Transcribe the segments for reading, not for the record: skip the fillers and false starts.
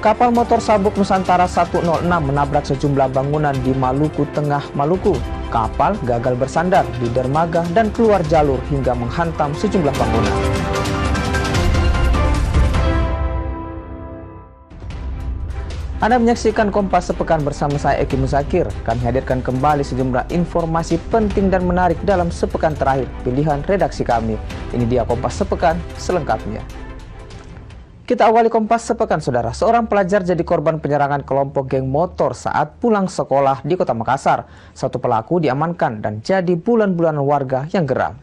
Kapal motor sabuk Nusantara 106 menabrak sejumlah bangunan di Maluku Tengah, Maluku. Kapal gagal bersandar di dermaga dan keluar jalur hingga menghantam sejumlah bangunan. Anda menyaksikan Kompas Sepekan bersama saya Eki Muzakir. Kami hadirkan kembali sejumlah informasi penting dan menarik dalam sepekan terakhir pilihan redaksi kami. Ini dia Kompas Sepekan selengkapnya. Kita awali Kompas Sepekan, saudara. Seorang pelajar jadi korban penyerangan kelompok geng motor saat pulang sekolah di Kota Makassar. Satu pelaku diamankan dan jadi bulan-bulanan warga yang geram.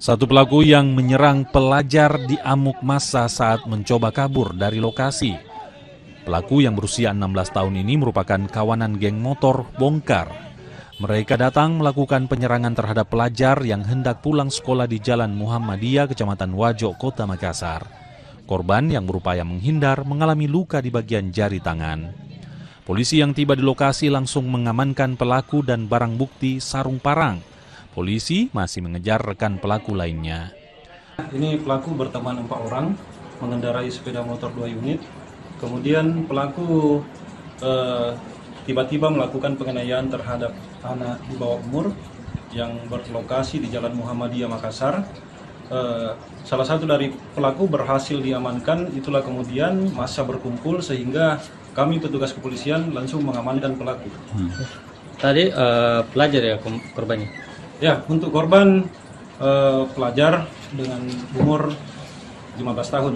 Satu pelaku yang menyerang pelajar diamuk massa saat mencoba kabur dari lokasi. Pelaku yang berusia 16 tahun ini merupakan kawanan geng motor Bongkar. Mereka datang melakukan penyerangan terhadap pelajar yang hendak pulang sekolah di Jalan Muhammadiyah, Kecamatan Wajo, Kota Makassar. Korban yang berupaya menghindar mengalami luka di bagian jari tangan. Polisi yang tiba di lokasi langsung mengamankan pelaku dan barang bukti sarung parang. Polisi masih mengejar rekan pelaku lainnya. Ini pelaku berteman 4 orang, mengendarai sepeda motor 2 unit. Kemudian pelaku tiba-tiba melakukan penganiayaan terhadap anak di bawah umur yang berlokasi di Jalan Muhammadiyah, Makassar. Salah satu dari pelaku berhasil diamankan, itulah kemudian massa berkumpul sehingga kami petugas kepolisian langsung mengamankan pelaku. Tadi pelajar ya korbannya? Ya, untuk korban pelajar dengan umur 15 tahun.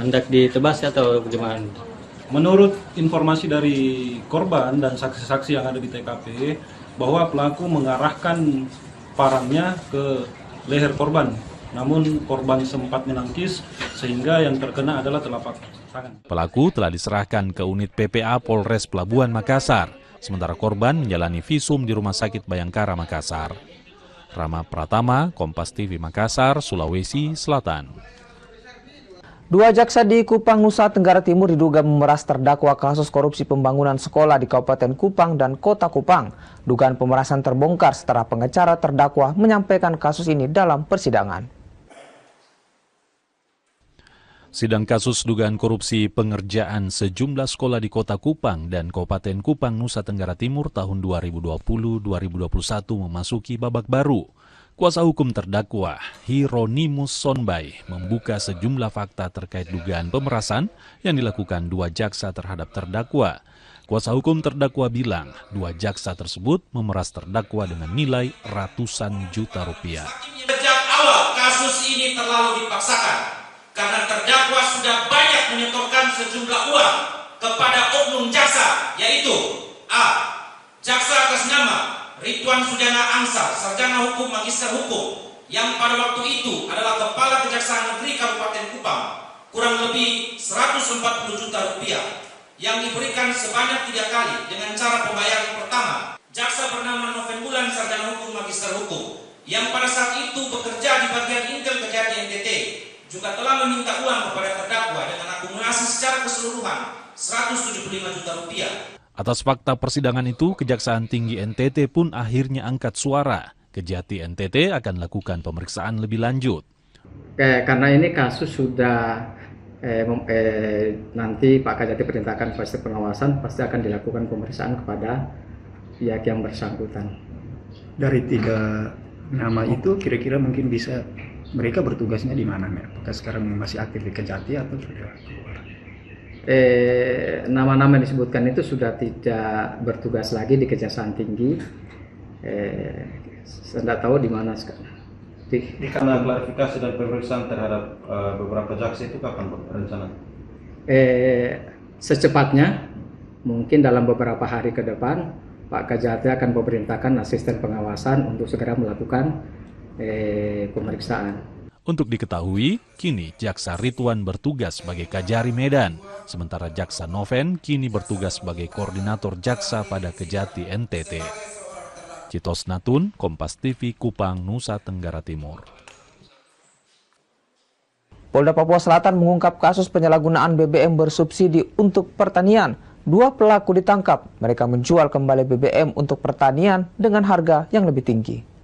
Hendak ditebas atau bagaimana? Menurut informasi dari korban dan saksi-saksi yang ada di TKP, bahwa pelaku mengarahkan parangnya ke leher korban. Namun korban sempat menangkis sehingga yang terkena adalah telapak tangan. Pelaku telah diserahkan ke unit PPA Polres Pelabuhan Makassar, sementara korban menjalani visum di Rumah Sakit Bayangkara Makassar. Rama Pratama, Kompas TV Makassar, Sulawesi Selatan. Dua jaksa di Kupang, Nusa Tenggara Timur diduga memeras terdakwa kasus korupsi pembangunan sekolah di Kabupaten Kupang dan Kota Kupang. Dugaan pemerasan terbongkar setelah pengacara terdakwa menyampaikan kasus ini dalam persidangan. Sidang kasus dugaan korupsi pengerjaan sejumlah sekolah di Kota Kupang dan Kabupaten Kupang, Nusa Tenggara Timur tahun 2020-2021 memasuki babak baru. Kuasa hukum terdakwa, Hieronimus Sonbai, membuka sejumlah fakta terkait dugaan pemerasan yang dilakukan dua jaksa terhadap terdakwa. Kuasa hukum terdakwa bilang, dua jaksa tersebut memeras terdakwa dengan nilai ratusan juta rupiah. Sejak awal kasus ini terlalu dipaksakan, karena terdakwa sudah banyak menyetorkan sejumlah uang kepada oknum jaksa, yaitu A. Jaksa atas nama Ridwan Sudana Angsar, sarjana hukum, magister hukum, yang pada waktu itu adalah Kepala Kejaksaan Negeri Kabupaten Kupang, kurang lebih 140 juta rupiah, yang diberikan sebanyak 3 kali dengan cara pembayaran pertama. Jaksa bernama Noven Bulan, sarjana hukum, magister hukum, yang pada saat itu bekerja di bagian Intel Kejati NTT, juga telah meminta uang kepada terdakwa dengan akumulasi secara keseluruhan 175 juta rupiah. Atas fakta persidangan itu, Kejaksaan Tinggi NTT pun akhirnya angkat suara. Kejati NTT akan lakukan pemeriksaan lebih lanjut. Karena ini kasus sudah nanti Pak Kajati perintahkan fase pengawasan, pasti akan dilakukan pemeriksaan kepada pihak yang bersangkutan. Dari 3 nama itu kira-kira mungkin bisa mereka bertugasnya di mana? Apakah sekarang masih aktif di Kejati atau sudah keluar? Nama-nama yang disebutkan itu sudah tidak bertugas lagi di Kejaksaan Tinggi. Saya tidak tahu di mana sekarang. Karena klarifikasi dan pemeriksaan terhadap beberapa jaksa itu kapan rencana? Secepatnya, mungkin dalam beberapa hari ke depan, Pak Kajati akan memerintahkan asisten pengawasan untuk segera melakukan pemeriksaan. Untuk diketahui, kini Jaksa Ridwan bertugas sebagai Kajari Medan, sementara Jaksa Noven kini bertugas sebagai Koordinator Jaksa pada Kejati NTT. Citos Natun, Kompas TV, Kupang, Nusa Tenggara Timur. Polda Papua Selatan mengungkap kasus penyalahgunaan BBM bersubsidi untuk pertanian. 2 pelaku ditangkap. Mereka menjual kembali BBM untuk pertanian dengan harga yang lebih tinggi.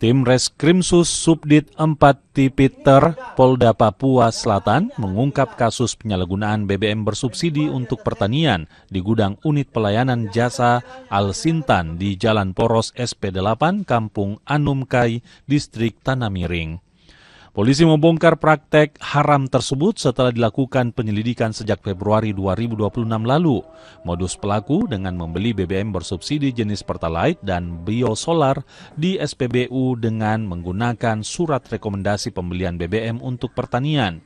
Tim Reskrimsus Subdit 4 Tipiter Polda Papua Selatan mengungkap kasus penyalahgunaan BBM bersubsidi untuk pertanian di gudang unit pelayanan jasa Al-Sintan di Jalan Poros SP8, Kampung Anumkai, Distrik Tanah Miring. Polisi membongkar praktek haram tersebut setelah dilakukan penyelidikan sejak Februari 2026 lalu. Modus pelaku dengan membeli BBM bersubsidi jenis Pertalite dan biosolar di SPBU dengan menggunakan surat rekomendasi pembelian BBM untuk pertanian.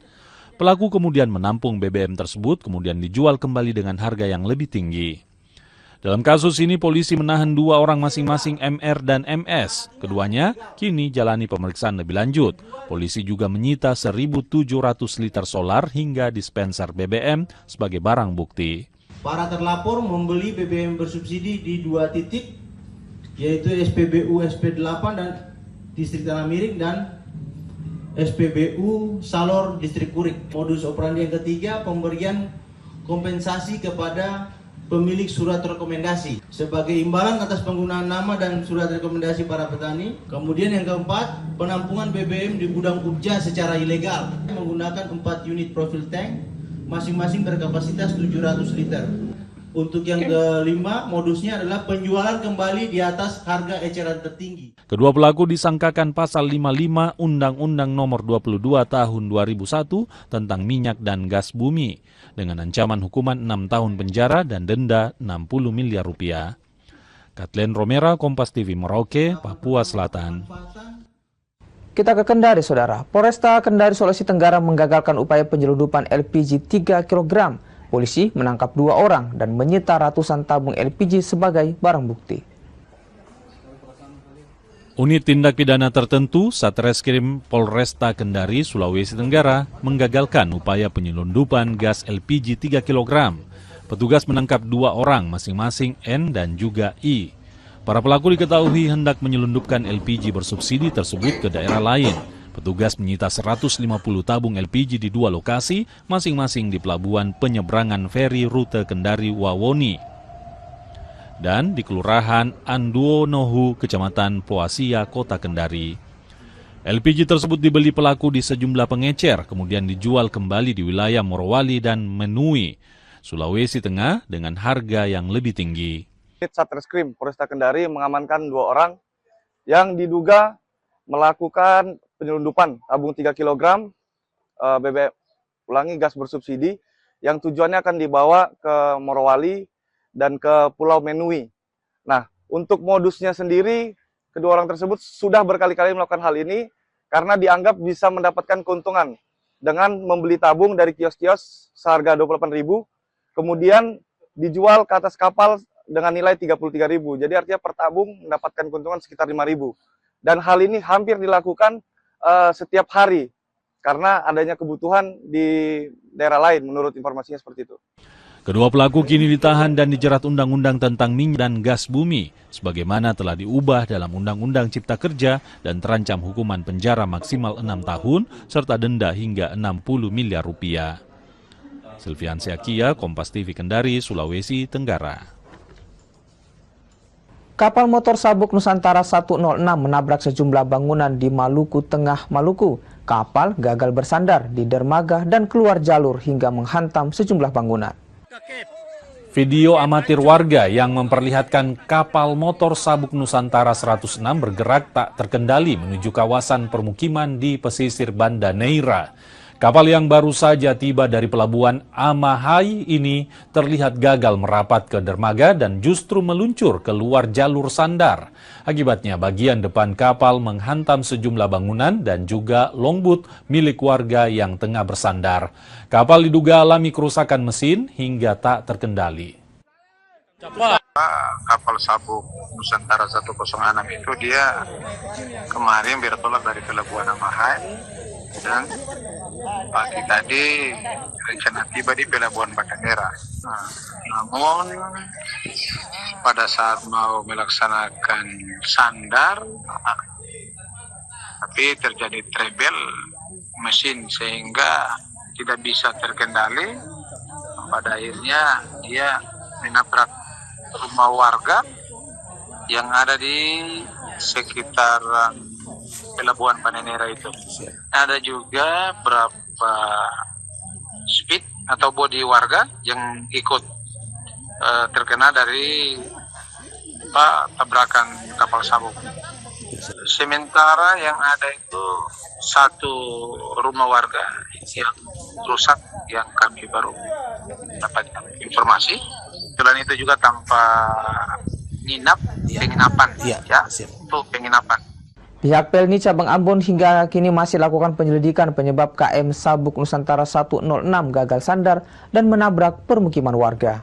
Pelaku kemudian menampung BBM tersebut kemudian dijual kembali dengan harga yang lebih tinggi. Dalam kasus ini polisi menahan 2 orang masing-masing MR dan MS. Keduanya kini jalani pemeriksaan lebih lanjut. Polisi juga menyita 1.700 liter solar hingga dispenser BBM sebagai barang bukti. Para terlapor membeli BBM bersubsidi di 2 titik, yaitu SPBU SP8 dan Distrik Tanah Miring dan SPBU Salor Distrik Kurik. Modus operandi yang ketiga, pemberian kompensasi kepada pemilik surat rekomendasi sebagai imbalan atas penggunaan nama dan surat rekomendasi para petani. Kemudian yang keempat, penampungan BBM di gudang Ubja secara ilegal menggunakan 4 unit profil tank masing-masing berkapasitas 700 liter. Untuk yang kelima, modusnya adalah penjualan kembali di atas harga eceran tertinggi. Kedua pelaku disangkakan pasal 55 Undang-Undang Nomor 22 Tahun 2001 tentang minyak dan gas bumi dengan ancaman hukuman 6 tahun penjara dan denda 60 miliar rupiah. Kathleen Romera, Kompas TV, Merauke, Papua Selatan. Kita ke Kendari, Saudara. Polresta Kendari, Sulawesi Tenggara menggagalkan upaya penyelundupan LPG 3 kg. Polisi menangkap 2 orang dan menyita ratusan tabung LPG sebagai barang bukti. Unit tindak pidana tertentu Satreskrim Polresta Kendari, Sulawesi Tenggara menggagalkan upaya penyelundupan gas LPG 3 kg. Petugas menangkap 2 orang masing-masing N dan juga I. Para pelaku diketahui hendak menyelundupkan LPG bersubsidi tersebut ke daerah lain. Petugas menyita 150 tabung LPG di 2 lokasi, masing-masing di pelabuhan penyeberangan feri rute Kendari-Wawoni dan di Kelurahan Anduonohu, Kecamatan Poasia, Kota Kendari. LPG tersebut dibeli pelaku di sejumlah pengecer, kemudian dijual kembali di wilayah Morowali dan Menui, Sulawesi Tengah dengan harga yang lebih tinggi. Satreskrim Polresta Kendari mengamankan 2 orang yang diduga melakukan penyelundupan tabung 3 kg BBM gas bersubsidi yang tujuannya akan dibawa ke Morowali dan ke Pulau Menui. Nah, untuk modusnya sendiri, kedua orang tersebut sudah berkali-kali melakukan hal ini karena dianggap bisa mendapatkan keuntungan dengan membeli tabung dari kios-kios seharga 28.000, kemudian dijual ke atas kapal dengan nilai 33.000. Jadi artinya per tabung mendapatkan keuntungan sekitar 5.000. Dan hal ini hampir dilakukan setiap hari karena adanya kebutuhan di daerah lain menurut informasinya seperti itu. Kedua pelaku kini ditahan dan dijerat Undang-Undang tentang minyak dan gas bumi sebagaimana telah diubah dalam Undang-Undang Cipta Kerja dan terancam hukuman penjara maksimal 6 tahun serta denda hingga 60 miliar rupiah. Silvian Siakia, Kompas TV Kendari, Sulawesi Tenggara. Kapal motor sabuk Nusantara 106 menabrak sejumlah bangunan di Maluku Tengah, Maluku. Kapal gagal bersandar di dermaga dan keluar jalur hingga menghantam sejumlah bangunan. Video amatir warga yang memperlihatkan kapal motor sabuk Nusantara 106 bergerak tak terkendali menuju kawasan permukiman di pesisir Banda Neira. Kapal yang baru saja tiba dari pelabuhan Amahai ini terlihat gagal merapat ke dermaga dan justru meluncur keluar jalur sandar. Akibatnya bagian depan kapal menghantam sejumlah bangunan dan juga longboat milik warga yang tengah bersandar. Kapal diduga alami kerusakan mesin hingga tak terkendali. Kapal sabuk Nusantara 106 itu dia kemarin bertolak dari pelabuhan Amahai dan pagi tadi rencana tiba di pelabuhan Banda Neira. Namun pada saat mau melaksanakan sandar, tapi terjadi trouble mesin sehingga tidak bisa terkendali. Pada akhirnya dia menabrak rumah warga yang ada di sekitaran pelabuhan Panenera itu. Ada juga berapa speed atau bodi warga yang ikut terkena dari tabrakan kapal sabuk. Sementara yang ada itu satu rumah warga yang rusak yang kami baru dapat informasi. Selain itu juga tanpa penginapan, itu penginapan. Pihak Pelni Cabang Ambon hingga kini masih lakukan penyelidikan penyebab KM Sabuk Nusantara 106 gagal sandar dan menabrak permukiman warga.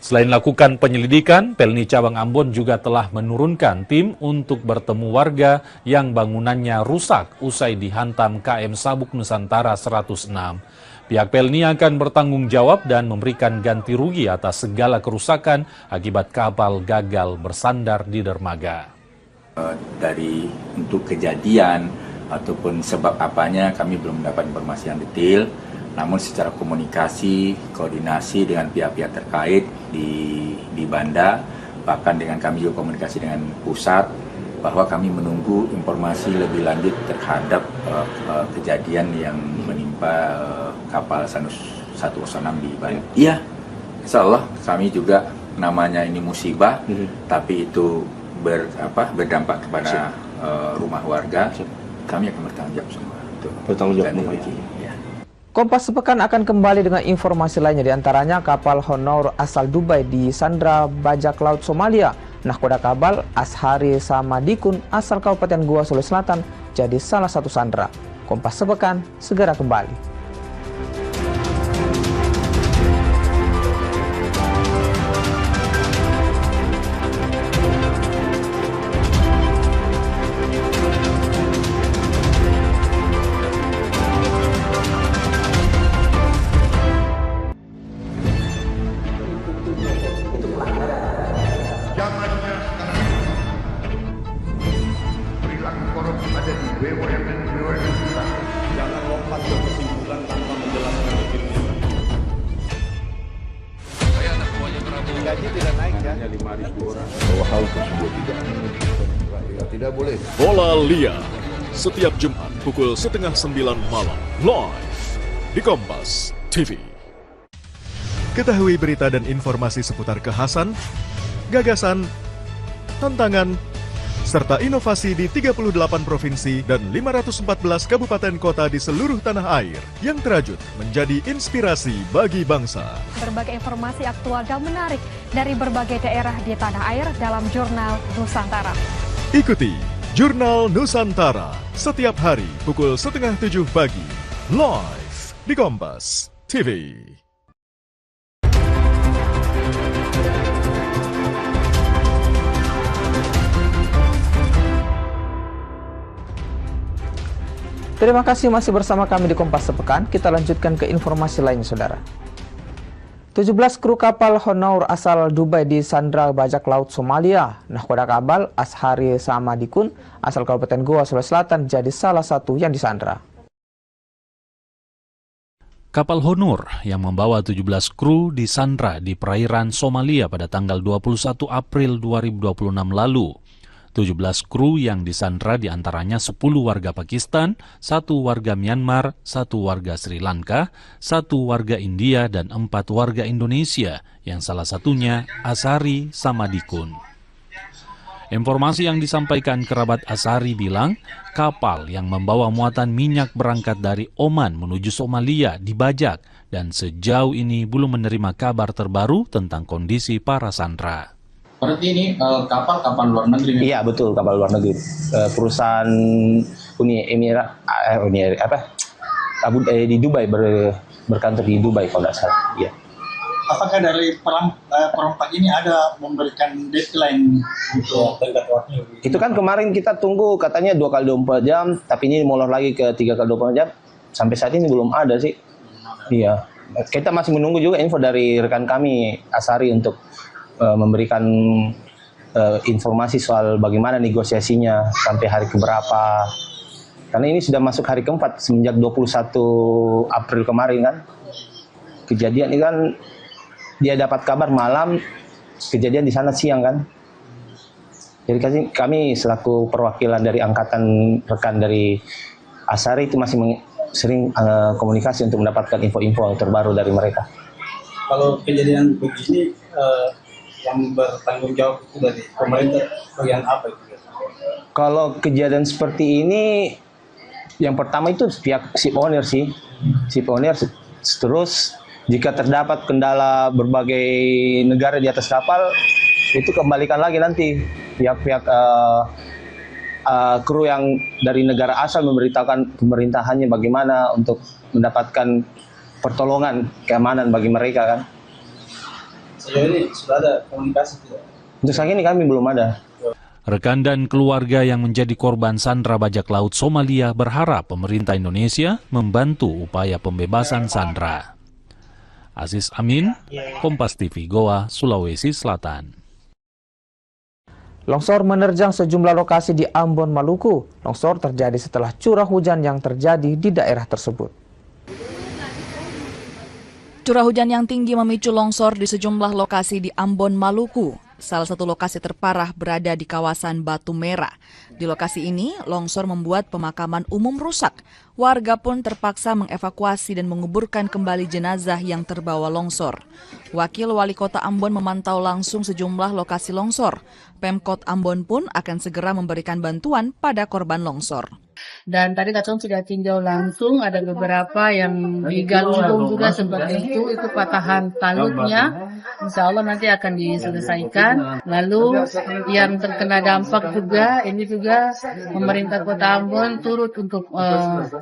Selain lakukan penyelidikan, Pelni Cabang Ambon juga telah menurunkan tim untuk bertemu warga yang bangunannya rusak usai dihantam KM Sabuk Nusantara 106. Pihak Pelni akan bertanggung jawab dan memberikan ganti rugi atas segala kerusakan akibat kapal gagal bersandar di dermaga. Dari untuk kejadian ataupun sebab apanya kami belum mendapat informasi yang detail, namun secara komunikasi, koordinasi dengan pihak-pihak terkait di Banda, bahkan dengan kami juga komunikasi dengan pusat, bahwa kami menunggu informasi lebih lanjut terhadap kejadian yang menimpa kapal Sanus 106 di Banda. Iya, insya Allah kami juga namanya ini musibah, tapi itu berdampak kepada rumah warga, kami akan bertanggung jawab semua. Bertanggung jawab. Kompas Sepekan akan kembali dengan informasi lainnya, diantaranya kapal Honor asal Dubai di sandra bajak laut Somalia. Nahkoda Kabal Ashari Samadikun asal Kabupaten Goa, Sulawesi Selatan jadi salah satu sandra. Kompas Sepekan segera kembali. Tidak boleh. Bola Liar setiap Jumat pukul 8:30 malam live di Kompas TV. Ketahui berita dan informasi seputar kekhasan, gagasan, tantangan, serta inovasi di 38 provinsi dan 514 kabupaten kota di seluruh tanah air yang terajut menjadi inspirasi bagi bangsa. Berbagai informasi aktual dan menarik dari berbagai daerah di tanah air dalam Jurnal Nusantara. Ikuti Jurnal Nusantara setiap hari pukul 6:30 pagi live di Kompas TV. Terima kasih masih bersama kami di Kompas Sepekan. Kita lanjutkan ke informasi lain, saudara. 17 kru kapal Honor asal Dubai di sandra bajak laut Somalia. Nahkoda Kabal Ashari Samadikun asal Kabupaten Goa, Sulawesi Selatan jadi salah satu yang disandra. Kapal Honor yang membawa 17 kru disandra di perairan Somalia pada tanggal 21 April 2026 lalu. 17 kru yang disandra diantaranya 10 warga Pakistan, 1 warga Myanmar, 1 warga Sri Lanka, 1 warga India, dan 4 warga Indonesia, yang salah satunya Ashari Samadikun. Informasi yang disampaikan kerabat Ashari bilang, kapal yang membawa muatan minyak berangkat dari Oman menuju Somalia dibajak, dan sejauh ini belum menerima kabar terbaru tentang kondisi para sandra. Berarti ini kapal luar negeri? Iya betul, kapal luar negeri. Perusahaan Uni Emirat di Dubai, berkantor di Dubai kalau tidak salah. Iya. Apakah dari perompak ini ada memberikan deadline untuk tenggat waktu? Itu kan kemarin kita tunggu katanya 2x24 jam, tapi ini molor lagi ke 3x24 jam. Sampai saat ini belum ada sih. Iya. Kita masih menunggu juga info dari rekan kami Ashari untuk memberikan informasi soal bagaimana negosiasinya sampai hari keberapa. Karena ini sudah masuk hari keempat semenjak 21 April kemarin kan. Kejadian ini kan dia dapat kabar malam, kejadian di sana siang kan. Jadi kami selaku perwakilan dari angkatan rekan dari ASARI itu masih sering komunikasi untuk mendapatkan info-info terbaru dari mereka. Kalau kejadian begini yang bertanggung jawab itu dari pemerintah bagian apa itu? Kalau kejadian seperti ini, yang pertama itu pihak ship owner sih. Ship owner. Terus jika terdapat kendala berbagai negara di atas kapal, itu kembalikan lagi nanti pihak-pihak kru yang dari negara asal memberitakan pemerintahannya bagaimana untuk mendapatkan pertolongan keamanan bagi mereka kan. Sejauh ini sudah ada komunikasi tidak? Untuk saat ini kami belum ada. Rekan dan keluarga yang menjadi korban sandera bajak laut Somalia berharap pemerintah Indonesia membantu upaya pembebasan sandera. Aziz Amin, Kompas TV, Goa, Sulawesi Selatan. Longsor menerjang sejumlah lokasi di Ambon, Maluku. Longsor terjadi setelah curah hujan yang terjadi di daerah tersebut. Curah hujan yang tinggi memicu longsor di sejumlah lokasi di Ambon, Maluku. Salah satu lokasi terparah berada di kawasan Batu Merah. Di lokasi ini, longsor membuat pemakaman umum rusak. Warga pun terpaksa mengevakuasi dan menguburkan kembali jenazah yang terbawa longsor. Wakil Wali Kota Ambon memantau langsung sejumlah lokasi longsor. Pemkot Ambon pun akan segera memberikan bantuan pada korban longsor. Dan tadi Katong sudah tinjau langsung, ada beberapa yang di Galunggung juga seperti itu patahan talutnya. Insya Allah nanti akan diselesaikan. Lalu yang terkena dampak juga, ini juga pemerintah Kota Ambon turut untuk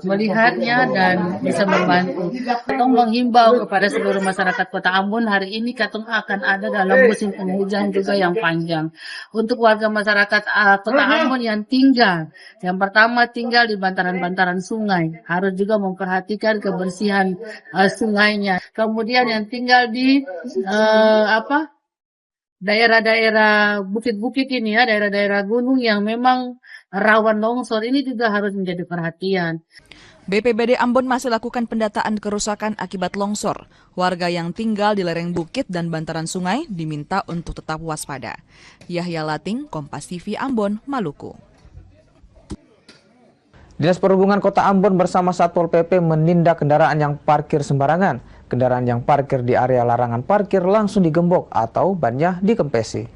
melihatnya dan bisa membantu. Katong menghimbau kepada seluruh masyarakat Kota Ambon, hari ini Katong akan ada dalam musim penghujan juga yang panjang. Untuk warga masyarakat Kota Ambon yang tinggal, yang pertama tinggal di bantaran-bantaran sungai, harus juga memperhatikan kebersihan sungainya. Kemudian yang tinggal di daerah-daerah bukit-bukit ini ya, daerah-daerah gunung yang memang rawan longsor, ini juga harus menjadi perhatian. BPBD Ambon masih lakukan pendataan kerusakan akibat longsor. Warga yang tinggal di lereng bukit dan bantaran sungai diminta untuk tetap waspada. Yahya Lating, Kompas TV Ambon, Maluku. Dinas Perhubungan Kota Ambon bersama Satpol PP menindak kendaraan yang parkir sembarangan. Kendaraan yang parkir di area larangan parkir langsung digembok atau bannya dikempesi.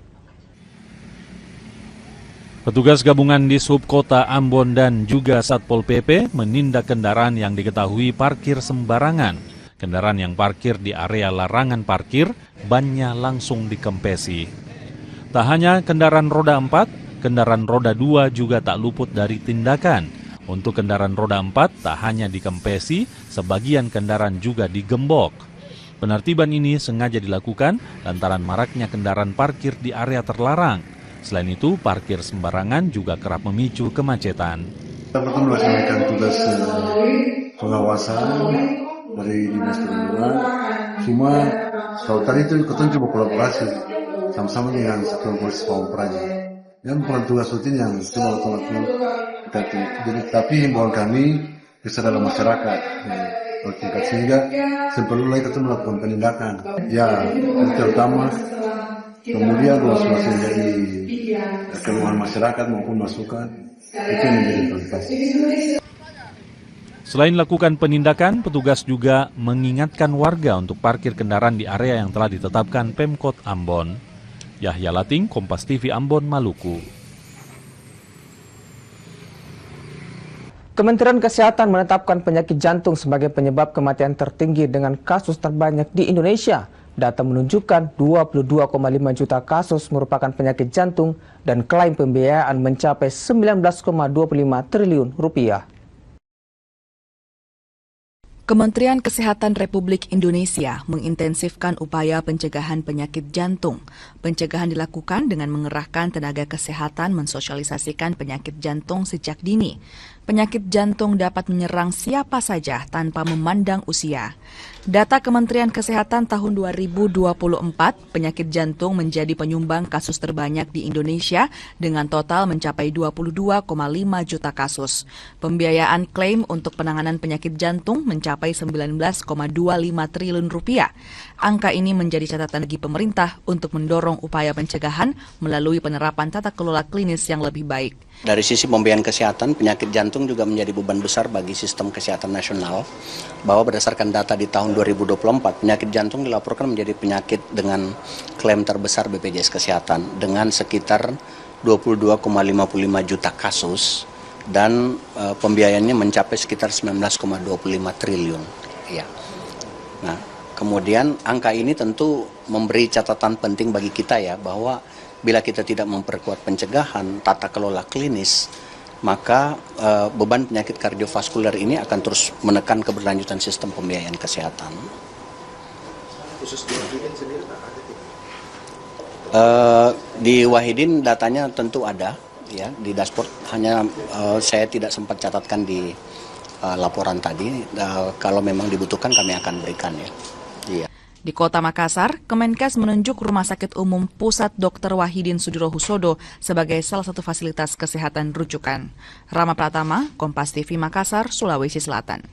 Petugas gabungan di Subkota Ambon dan juga Satpol PP menindak kendaraan yang diketahui parkir sembarangan. Kendaraan yang parkir di area larangan parkir, bannya langsung dikempesi. Tak hanya kendaraan roda 4, kendaraan roda 2 juga tak luput dari tindakan. Untuk kendaraan roda 4 tak hanya dikempesi, sebagian kendaraan juga digembok. Penertiban ini sengaja dilakukan lantaran maraknya kendaraan parkir di area terlarang. Selain itu, parkir sembarangan juga kerap memicu kemacetan. Kita pertama melaksanakan tugas pengawasan dari Dinas Perhubungan. Cuma kalau tadi itu kita coba kolaborasi sama-sama dengan Satuan Polisi Pamung Praja. Dan tugas rutin yang cuma lakukan. Jadi, tapi himbauan kami kesadaran masyarakat, sehingga sebelum lagi kita melakukan penindakan. Ya, terutama kemudian kalau masih menjadi keluhan masyarakat maupun masukan, itu yang menjadi prioritas. Selain lakukan penindakan, petugas juga mengingatkan warga untuk parkir kendaraan di area yang telah ditetapkan Pemkot Ambon. Yahya Lating, Kompas TV Ambon, Maluku. Kementerian Kesehatan menetapkan penyakit jantung sebagai penyebab kematian tertinggi dengan kasus terbanyak di Indonesia. Data menunjukkan 22,5 juta kasus merupakan penyakit jantung dan klaim pembiayaan mencapai 19,25 triliun rupiah. Kementerian Kesehatan Republik Indonesia mengintensifkan upaya pencegahan penyakit jantung. Pencegahan dilakukan dengan mengerahkan tenaga kesehatan mensosialisasikan penyakit jantung sejak dini. Penyakit jantung dapat menyerang siapa saja tanpa memandang usia. Data Kementerian Kesehatan tahun 2024, penyakit jantung menjadi penyumbang kasus terbanyak di Indonesia dengan total mencapai 22,5 juta kasus. Pembiayaan klaim untuk penanganan penyakit jantung mencapai 19,25 triliun rupiah. Angka ini menjadi catatan bagi pemerintah untuk mendorong upaya pencegahan melalui penerapan tata kelola klinis yang lebih baik. Dari sisi pembiayaan kesehatan, penyakit jantung juga menjadi beban besar bagi sistem kesehatan nasional, bahwa berdasarkan data di tahun 2024, penyakit jantung dilaporkan menjadi penyakit dengan klaim terbesar BPJS Kesehatan dengan sekitar 22,55 juta kasus dan pembiayaannya mencapai sekitar 19,25 triliun. Ya. Nah, kemudian angka ini tentu memberi catatan penting bagi kita ya, bahwa bila kita tidak memperkuat pencegahan, tata kelola klinis, maka beban penyakit kardiovaskuler ini akan terus menekan keberlanjutan sistem pembiayaan kesehatan. Khusus di Wahidin sendiri ada tidak? Di Wahidin datanya tentu ada, ya di dashboard. Hanya saya tidak sempat catatkan di laporan tadi. Kalau memang dibutuhkan kami akan berikan ya. Iya. Di Kota Makassar, Kemenkes menunjuk Rumah Sakit Umum Pusat Dr. Wahidin Sudirohusodo sebagai salah satu fasilitas kesehatan rujukan. Rama Pratama, Kompas TV Makassar, Sulawesi Selatan.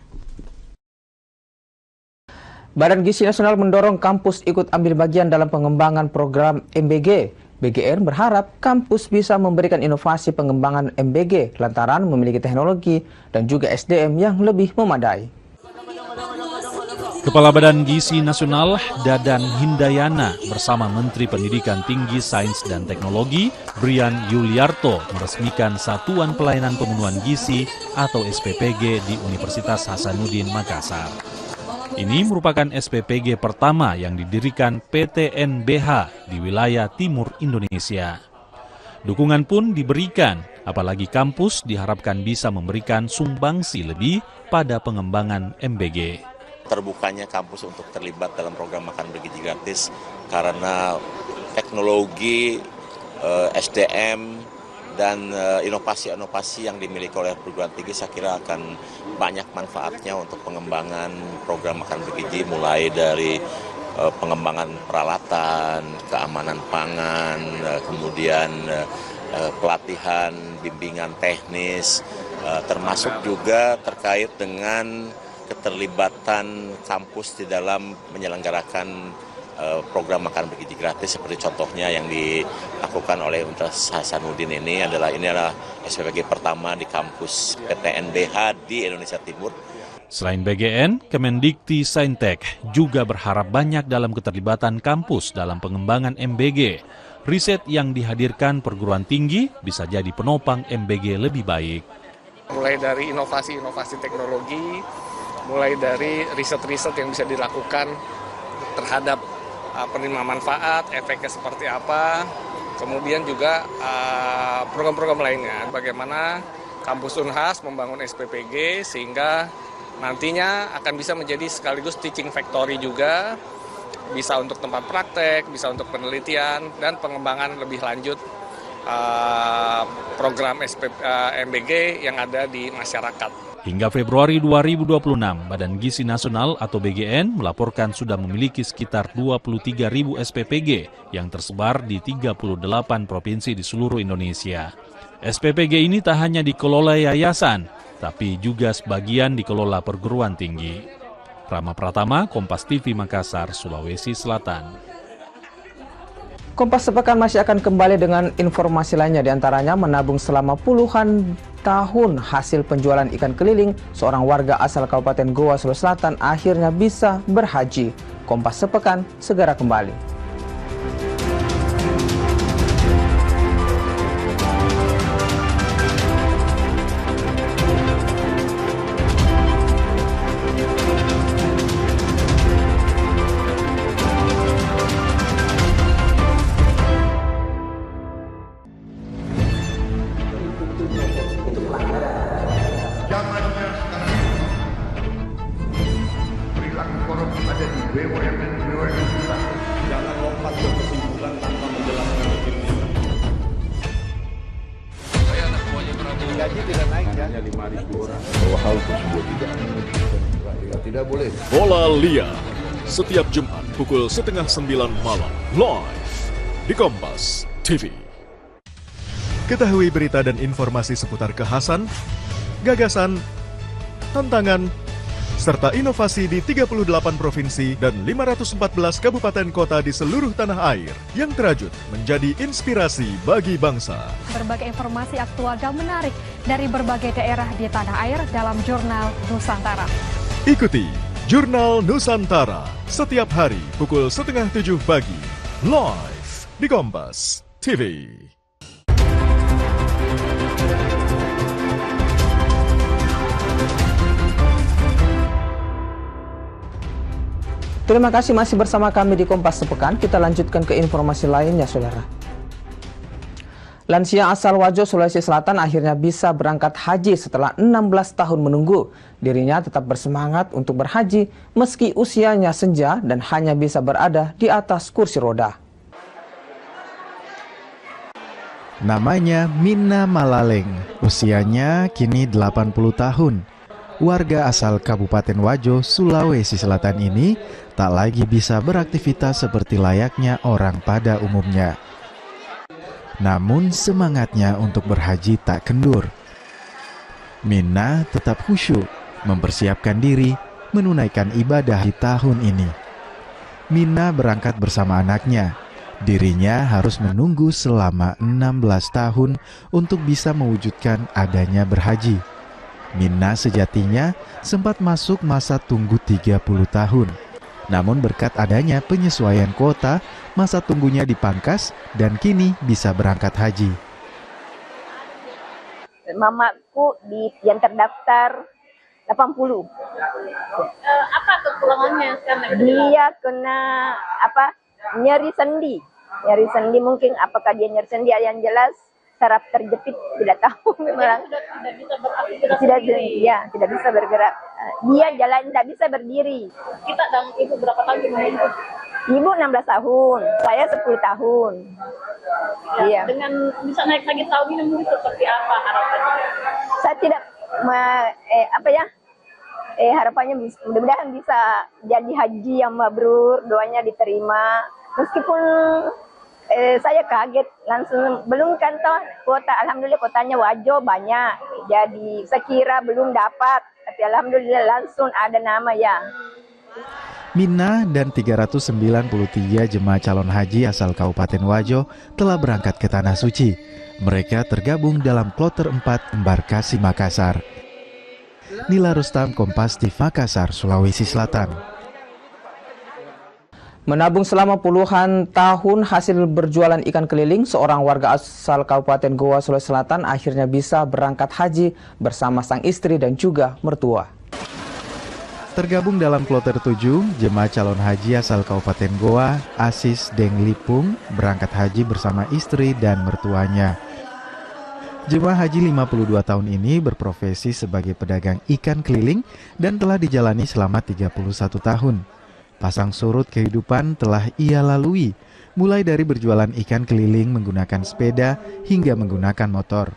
Badan Gizi Nasional mendorong kampus ikut ambil bagian dalam pengembangan program MBG. BGN berharap kampus bisa memberikan inovasi pengembangan MBG lantaran memiliki teknologi dan juga SDM yang lebih memadai. Kepala Badan Gizi Nasional Dadan Hindayana bersama Menteri Pendidikan Tinggi, Sains dan Teknologi Brian Yuliarto meresmikan Satuan Pelayanan Pemenuhan Gizi atau SPPG di Universitas Hasanuddin Makassar. Ini merupakan SPPG pertama yang didirikan PT NBH di wilayah timur Indonesia. Dukungan pun diberikan, apalagi kampus diharapkan bisa memberikan sumbangsi lebih pada pengembangan MBG. Terbukanya kampus untuk terlibat dalam program makan bergizi gratis karena teknologi, SDM, dan inovasi-inovasi yang dimiliki oleh perguruan tinggi saya kira akan banyak manfaatnya untuk pengembangan program makan bergizi, mulai dari pengembangan peralatan, keamanan pangan, kemudian pelatihan, bimbingan teknis, termasuk juga terkait dengan keterlibatan kampus di dalam menyelenggarakan program makan bergizi gratis seperti contohnya yang dilakukan oleh Universitas Hasanuddin ini adalah SPPG pertama di kampus PT NBH di Indonesia Timur. Selain BGN, Kemendikti Saintek juga berharap banyak dalam keterlibatan kampus dalam pengembangan MBG. Riset yang dihadirkan perguruan tinggi bisa jadi penopang MBG lebih baik. Mulai dari inovasi-inovasi teknologi, mulai dari riset-riset yang bisa dilakukan terhadap penerima manfaat, efeknya seperti apa, kemudian juga program-program lainnya. Bagaimana kampus Unhas membangun SPPG sehingga nantinya akan bisa menjadi sekaligus teaching factory juga, bisa untuk tempat praktek, bisa untuk penelitian, dan pengembangan lebih lanjut program MBG yang ada di masyarakat. Hingga Februari 2026, Badan Gizi Nasional atau BGN melaporkan sudah memiliki sekitar 23.000 SPPG yang tersebar di 38 provinsi di seluruh Indonesia. SPPG ini tak hanya dikelola yayasan, tapi juga sebagian dikelola perguruan tinggi. Rama Pratama, Kompas TV Makassar, Sulawesi Selatan. Kompas Sepekan masih akan kembali dengan informasi lainnya, diantaranya menabung selama puluhan tahun hasil penjualan ikan keliling, seorang warga asal Kabupaten Goa, Sulawesi Selatan akhirnya bisa berhaji. Kompas Sepekan segera kembali. Perilaku korup ada di BUMN kita. bahwa hal tersebut tidak boleh. Bola liar setiap Jumat pukul 8:30 malam live di Kompas TV. Ketahui berita dan informasi seputar kekhasan, gagasan, tantangan, serta inovasi di 38 provinsi dan 514 kabupaten kota di seluruh tanah air yang terajut menjadi inspirasi bagi bangsa. Berbagai informasi aktual dan menarik dari berbagai daerah di tanah air dalam Jurnal Nusantara. Ikuti Jurnal Nusantara setiap hari pukul 6:30 pagi, live di Kompas TV. Terima kasih masih bersama kami di Kompas Sepekan. Kita lanjutkan ke informasi lainnya, saudara. Lansia asal Wajo, Sulawesi Selatan akhirnya bisa berangkat haji setelah 16 tahun menunggu. Dirinya tetap bersemangat untuk berhaji meski usianya senja dan hanya bisa berada di atas kursi roda. Namanya Mina Malaleng, usianya kini 80 tahun. Warga asal Kabupaten Wajo, Sulawesi Selatan ini tak lagi bisa beraktivitas seperti layaknya orang pada umumnya. Namun semangatnya untuk berhaji tak kendur. Mina tetap khusyuk, mempersiapkan diri menunaikan ibadah di tahun ini. Mina berangkat bersama anaknya. Dirinya harus menunggu selama 16 tahun untuk bisa mewujudkan adanya berhaji. Mina sejatinya sempat masuk masa tunggu 30 tahun. Namun berkat adanya penyesuaian kuota, masa tunggunya dipangkas dan kini bisa berangkat haji. Mamaku yang terdaftar 80. Apa kekurangannya sekarang? Dia kena nyeri sendi. Nyeri sendi mungkin apakah dia nyeri sendi, yang jelas saraf terjepit, tidak tahu memang. Tidak bisa beraktivitas sendiri. Tidak bisa bergerak. Dia jalan tidak bisa berdiri. Kita dan ibu berapa tahun menunggu? Ibu 16 tahun, saya 10 tahun. Iya. Dengan bisa naik lagi tahun ini mungkin seperti apa harapannya? Saya tidak harapannya mudah-mudahan bisa jadi haji yang mabrur, doanya diterima. Meskipun saya kaget langsung belum kantor kuota, alhamdulillah kuotanya Wajo banyak, jadi saya kira belum dapat, tapi alhamdulillah langsung ada nama ya. Mina dan 393 jemaah calon haji asal Kabupaten Wajo telah berangkat ke Tanah Suci. Mereka tergabung dalam kloter 4 embarkasi Makassar. Nila Rustam, Kompas TV, Makassar, Sulawesi Selatan. Menabung selama puluhan tahun hasil berjualan ikan keliling, seorang warga asal Kabupaten Goa, Sulawesi Selatan akhirnya bisa berangkat haji bersama sang istri dan juga mertua. Tergabung dalam kloter 7, jemaah calon haji asal Kabupaten Goa, Asis Denglipung, berangkat haji bersama istri dan mertuanya. Jemaah haji 52 tahun ini berprofesi sebagai pedagang ikan keliling dan telah dijalani selama 31 tahun. Pasang surut kehidupan telah ia lalui, mulai dari berjualan ikan keliling menggunakan sepeda hingga menggunakan motor.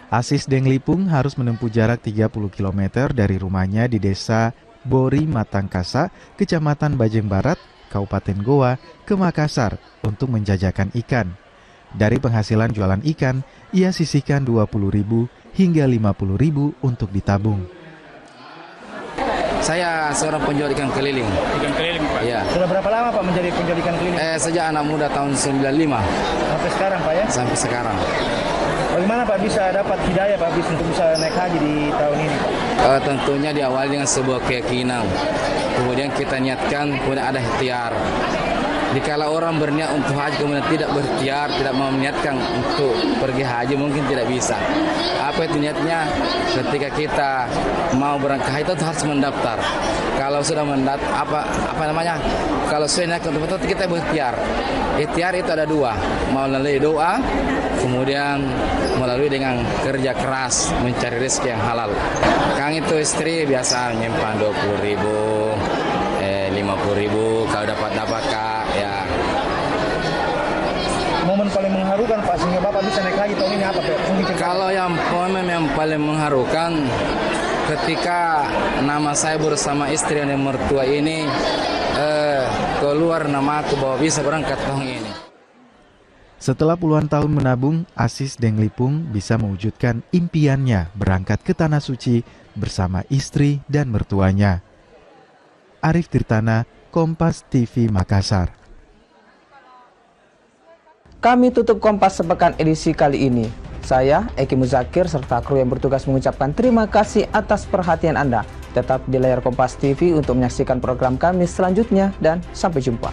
Asis Denglipung harus menempuh jarak 30 km dari rumahnya di desa Bori Matangkasa, Kecamatan Bajeng Barat, Kabupaten Goa, ke Makassar untuk menjajakan ikan. Dari penghasilan jualan ikan, ia sisihkan 20.000 hingga 50.000 untuk ditabung. Saya seorang penjual ikan keliling. Ikan keliling, Pak? Ya. Sudah berapa lama, Pak, menjadi penjual ikan keliling? Sejak anak muda tahun 95. Sampai sekarang, Pak, ya? Sampai sekarang. Bagaimana, Pak, bisa dapat hidayah, Pak, untuk bisa naik haji di tahun ini, Pak? Tentunya diawali dengan sebuah keyakinan. Kemudian kita niatkan, kemudian ada ikhtiar. Dikala orang berniat untuk haji kemudian tidak berikhtiar, tidak mau meniatkan untuk pergi haji, mungkin tidak bisa. Apa itu niatnya? Ketika kita mau berangkat haji itu harus mendaftar. Kalau sudah mendaftar, kalau sudah niat untuk betul kita berikhtiar. Ikhtiar itu ada dua, melalui doa, kemudian melalui dengan kerja keras mencari rezeki yang halal. Kang itu istri biasa menyimpan 20.000, 50.000 kalau dapat Kak, ya. Momen paling mengharukan mengharukan Pak sehingga Bapak bisa naik haji tahun ini apa Pak? Kalau yang paling mengharukan ketika nama saya bersama istri dan mertua ini keluar nama aku bahwa bisa berangkat tahun ini. Setelah puluhan tahun menabung, Asis Denglipung bisa mewujudkan impiannya berangkat ke Tanah Suci bersama istri dan mertuanya. Arif Tirtana, Kompas TV Makassar. Kami tutup Kompas Sepekan edisi kali ini. Saya, Eki Muzakir, serta kru yang bertugas mengucapkan terima kasih atas perhatian Anda. Tetap di layar Kompas TV untuk menyaksikan program kami selanjutnya dan sampai jumpa.